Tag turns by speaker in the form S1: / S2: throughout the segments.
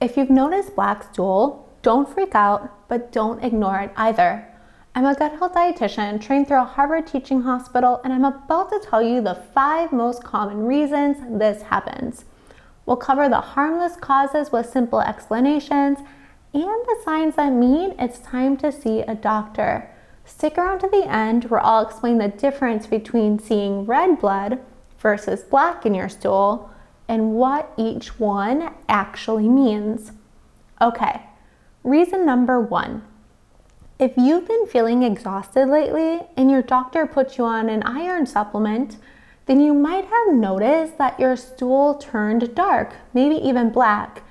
S1: If you've noticed black stool, don't freak out, but don't ignore it either. I'm a gut health dietitian trained through a Harvard teaching hospital, and I'm about to tell you the 5 most common reasons this happens. We'll cover the harmless causes with simple explanations and the signs that mean it's time to see a doctor. Stick around to the end where I'll explain the difference between seeing red blood versus black in your stool and what each one actually means. Okay, reason number 1. If you've been feeling exhausted lately and your doctor put you on an iron supplement, then you might have noticed that your stool turned dark, maybe even black,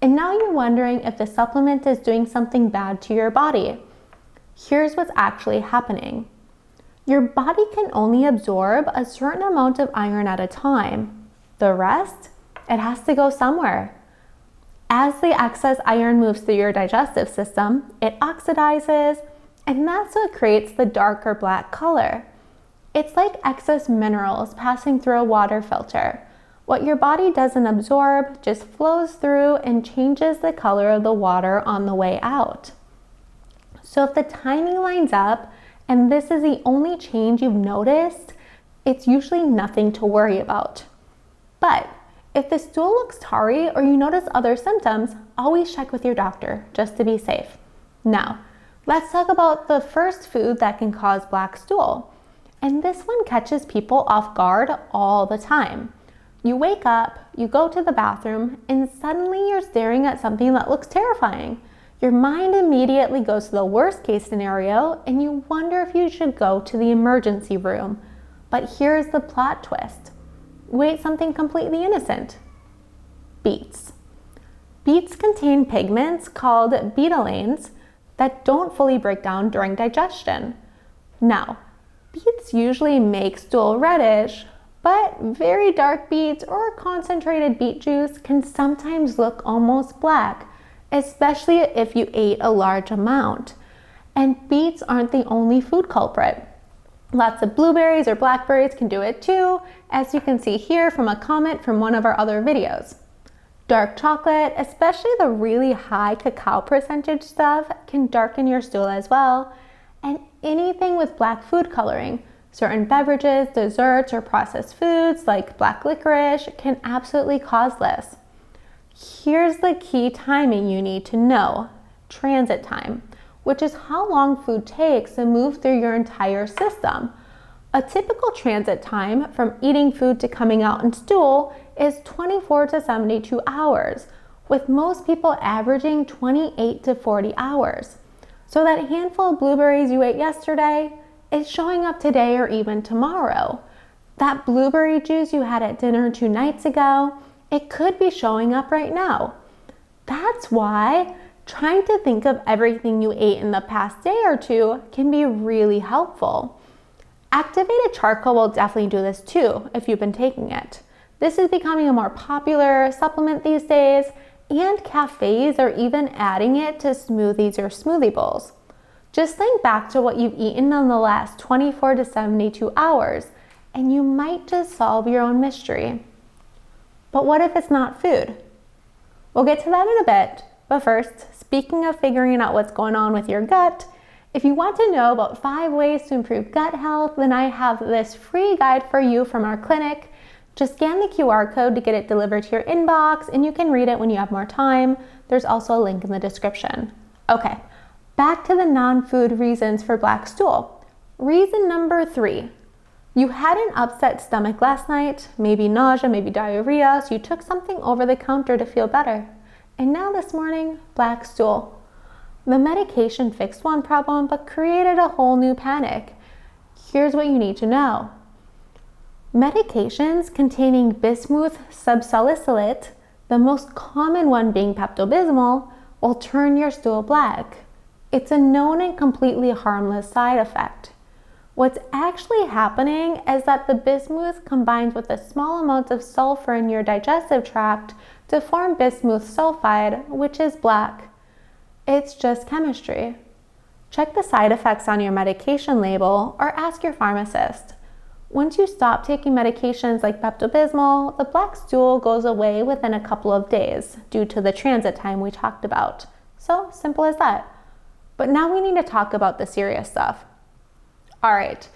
S1: and now you're wondering if the supplement is doing something bad to your body. Here's what's actually happening. Your body can only absorb a certain amount of iron at a time. The rest, it has to go somewhere. As the excess iron moves through your digestive system, it oxidizes, and that's what creates the dark or black color. It's like excess minerals passing through a water filter. What your body doesn't absorb just flows through and changes the color of the water on the way out. So if the timing lines up and this is the only change you've noticed, it's usually nothing to worry about. But if the stool looks tarry or you notice other symptoms, always check with your doctor just to be safe. Now, let's talk about the first food that can cause black stool. And this one catches people off guard all the time. You wake up, you go to the bathroom, and suddenly you're staring at something that looks terrifying. Your mind immediately goes to the worst case scenario and you wonder if you should go to the emergency room. But here's the plot twist. Wait, something completely innocent. Beets. Beets contain pigments called betalains that don't fully break down during digestion. Now, beets usually make stool reddish, but very dark beets or concentrated beet juice can sometimes look almost black, especially if you ate a large amount. And beets aren't the only food culprit. Lots of blueberries or blackberries can do it too, as you can see here from a comment from one of our other videos. Dark chocolate, especially the really high cacao percentage stuff, can darken your stool as well. And anything with black food coloring, certain beverages, desserts, or processed foods like black licorice can absolutely cause this. Here's the key timing you need to know: transit time, which is how long food takes to move through your entire system. A typical transit time from eating food to coming out in stool is 24 to 72 hours, with most people averaging 28 to 40 hours. So that handful of blueberries you ate yesterday is showing up today or even tomorrow. That blueberry juice you had at dinner 2 nights ago, it could be showing up right now. That's why trying to think of everything you ate in the past day or 2 can be really helpful. Activated charcoal will definitely do this too if you've been taking it. This is becoming a more popular supplement these days, and cafes are even adding it to smoothies or smoothie bowls. Just think back to what you've eaten in the last 24 to 72 hours, and you might just solve your own mystery. But what if it's not food? We'll get to that in a bit, but first, speaking of figuring out what's going on with your gut, if you want to know about 5 ways to improve gut health, then I have this free guide for you from our clinic. Just scan the QR code to get it delivered to your inbox, and you can read it when you have more time. There's also a link in the description. Okay, back to the non-food reasons for black stool. Reason number 3. You had an upset stomach last night, maybe nausea, maybe diarrhea, so you took something over the counter to feel better. And now this morning, black stool. The medication fixed one problem but created a whole new panic. Here's what you need to know. Medications containing bismuth subsalicylate, the most common one being Pepto-Bismol, will turn your stool black. It's a known and completely harmless side effect. What's actually happening is that the bismuth combines with a small amount of sulfur in your digestive tract to form bismuth sulfide, which is black. It's just chemistry. Check the side effects on your medication label or ask your pharmacist. Once you stop taking medications like Pepto-Bismol, the black stool goes away within a couple of days due to the transit time we talked about. So simple as that. But now we need to talk about the serious stuff. All right,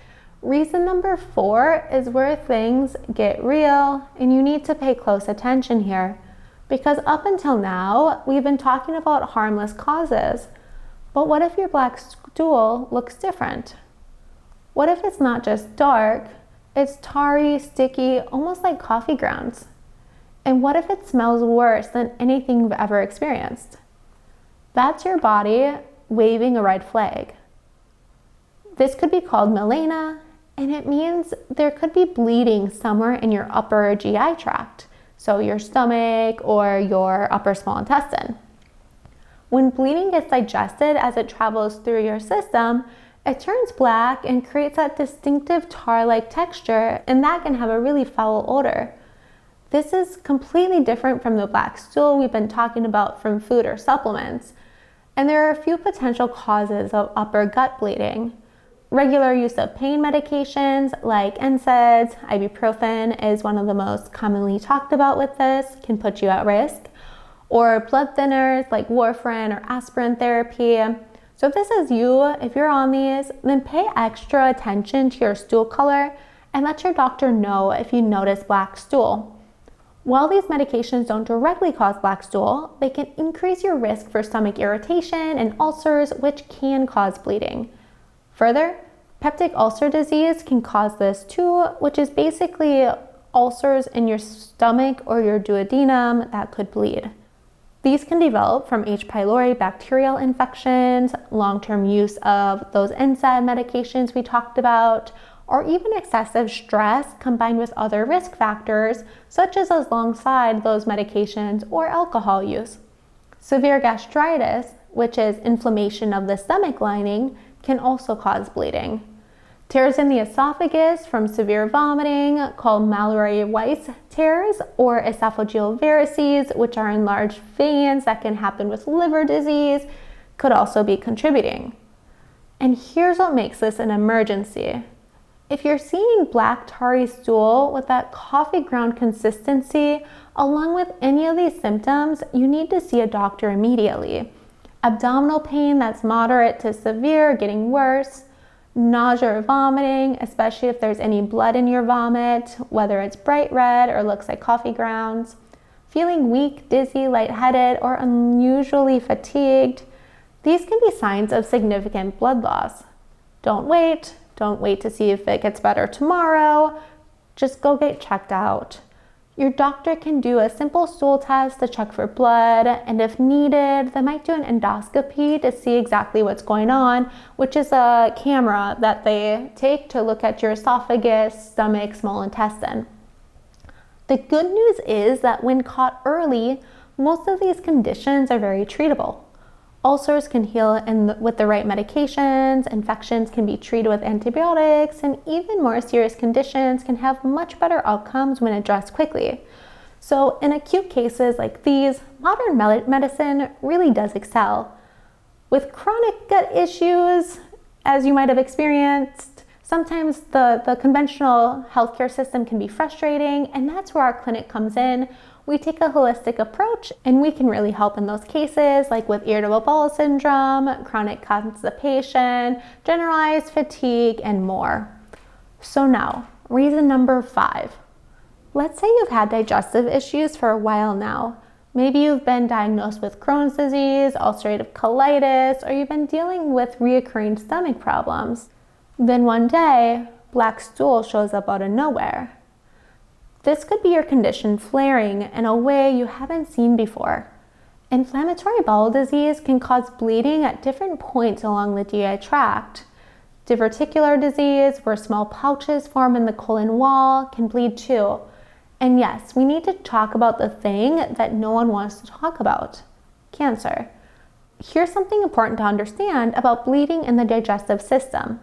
S1: reason number 4 is where things get real, and you need to pay close attention here. Because up until now, we've been talking about harmless causes. But what if your black stool looks different? What if it's not just dark, it's tarry, sticky, almost like coffee grounds? And what if it smells worse than anything you've ever experienced? That's your body waving a red flag. This could be called melena, and it means there could be bleeding somewhere in your upper GI tract, so your stomach or your upper small intestine. When bleeding gets digested as it travels through your system, it turns black and creates that distinctive tar-like texture, and that can have a really foul odor. This is completely different from the black stool we've been talking about from food or supplements. And there are a few potential causes of upper gut bleeding. Regular use of pain medications like NSAIDs, ibuprofen is one of the most commonly talked about with this, can put you at risk. Or blood thinners like warfarin or aspirin therapy. So if this is you, if you're on these, then pay extra attention to your stool color and let your doctor know if you notice black stool. While these medications don't directly cause black stool, they can increase your risk for stomach irritation and ulcers, which can cause bleeding. Further, peptic ulcer disease can cause this too, which is basically ulcers in your stomach or your duodenum that could bleed. These can develop from H. pylori bacterial infections, long-term use of those NSAID medications we talked about, or even excessive stress combined with other risk factors, such as alongside those medications or alcohol use. Severe gastritis, which is inflammation of the stomach lining, can also cause bleeding. Tears in the esophagus from severe vomiting, called Mallory-Weiss tears, or esophageal varices, which are enlarged veins that can happen with liver disease, could also be contributing. And here's what makes this an emergency. If you're seeing black tarry stool with that coffee ground consistency, along with any of these symptoms, you need to see a doctor immediately. Abdominal pain that's moderate to severe, getting worse, nausea or vomiting, especially if there's any blood in your vomit, whether it's bright red or looks like coffee grounds, feeling weak, dizzy, lightheaded, or unusually fatigued. These can be signs of significant blood loss. Don't wait to see if it gets better tomorrow. Just go get checked out. Your doctor can do a simple stool test to check for blood, and if needed, they might do an endoscopy to see exactly what's going on, which is a camera that they take to look at your esophagus, stomach, small intestine. The good news is that when caught early, most of these conditions are very treatable. Ulcers can heal with the right medications, infections can be treated with antibiotics, and even more serious conditions can have much better outcomes when addressed quickly. So in acute cases like these, modern medicine really does excel. With chronic gut issues, as you might have experienced, sometimes the conventional healthcare system can be frustrating, and that's where our clinic comes in. We take a holistic approach, and we can really help in those cases, like with irritable bowel syndrome, chronic constipation, generalized fatigue, and more. So now, reason number 5. Let's say you've had digestive issues for a while now. Maybe you've been diagnosed with Crohn's disease, ulcerative colitis, or you've been dealing with recurring stomach problems. Then one day, black stool shows up out of nowhere. This could be your condition flaring in a way you haven't seen before. Inflammatory bowel disease can cause bleeding at different points along the GI tract. Diverticular disease, where small pouches form in the colon wall, can bleed too. And yes, we need to talk about the thing that no one wants to talk about: cancer. Here's something important to understand about bleeding in the digestive system.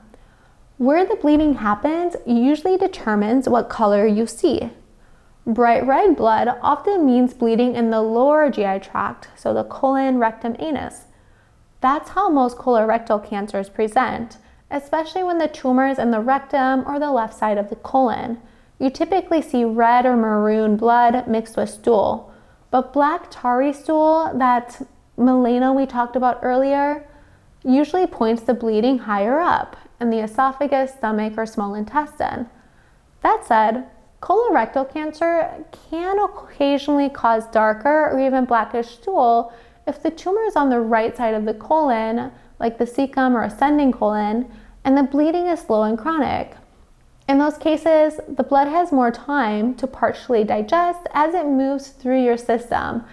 S1: Where the bleeding happens usually determines what color you see. Bright red blood often means bleeding in the lower GI tract, so the colon, rectum, anus. That's how most colorectal cancers present, especially when the tumor is in the rectum or the left side of the colon. You typically see red or maroon blood mixed with stool, but black tarry stool, that melena we talked about earlier, usually points to bleeding higher up in the esophagus, stomach, or small intestine. That said, colorectal cancer can occasionally cause darker or even blackish stool if the tumor is on the right side of the colon, like the cecum or ascending colon, and the bleeding is slow and chronic. In those cases, the blood has more time to partially digest as it moves through your system.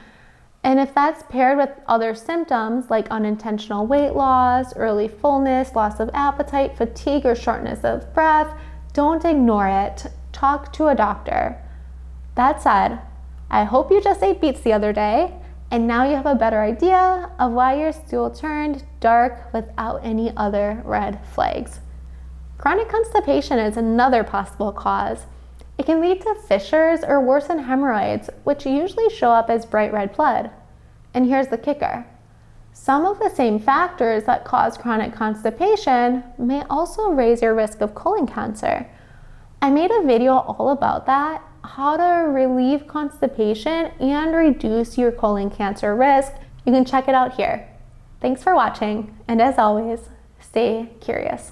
S1: And if that's paired with other symptoms like unintentional weight loss, early fullness, loss of appetite, fatigue, or shortness of breath, don't ignore it. Talk to a doctor. That said, I hope you just ate beets the other day, and now you have a better idea of why your stool turned dark without any other red flags. Chronic constipation is another possible cause. It can lead to fissures or worsen hemorrhoids, which usually show up as bright red blood. And here's the kicker. Some of the same factors that cause chronic constipation may also raise your risk of colon cancer. I made a video all about that, how to relieve constipation and reduce your colon cancer risk. You can check it out here. Thanks for watching, and as always, stay curious.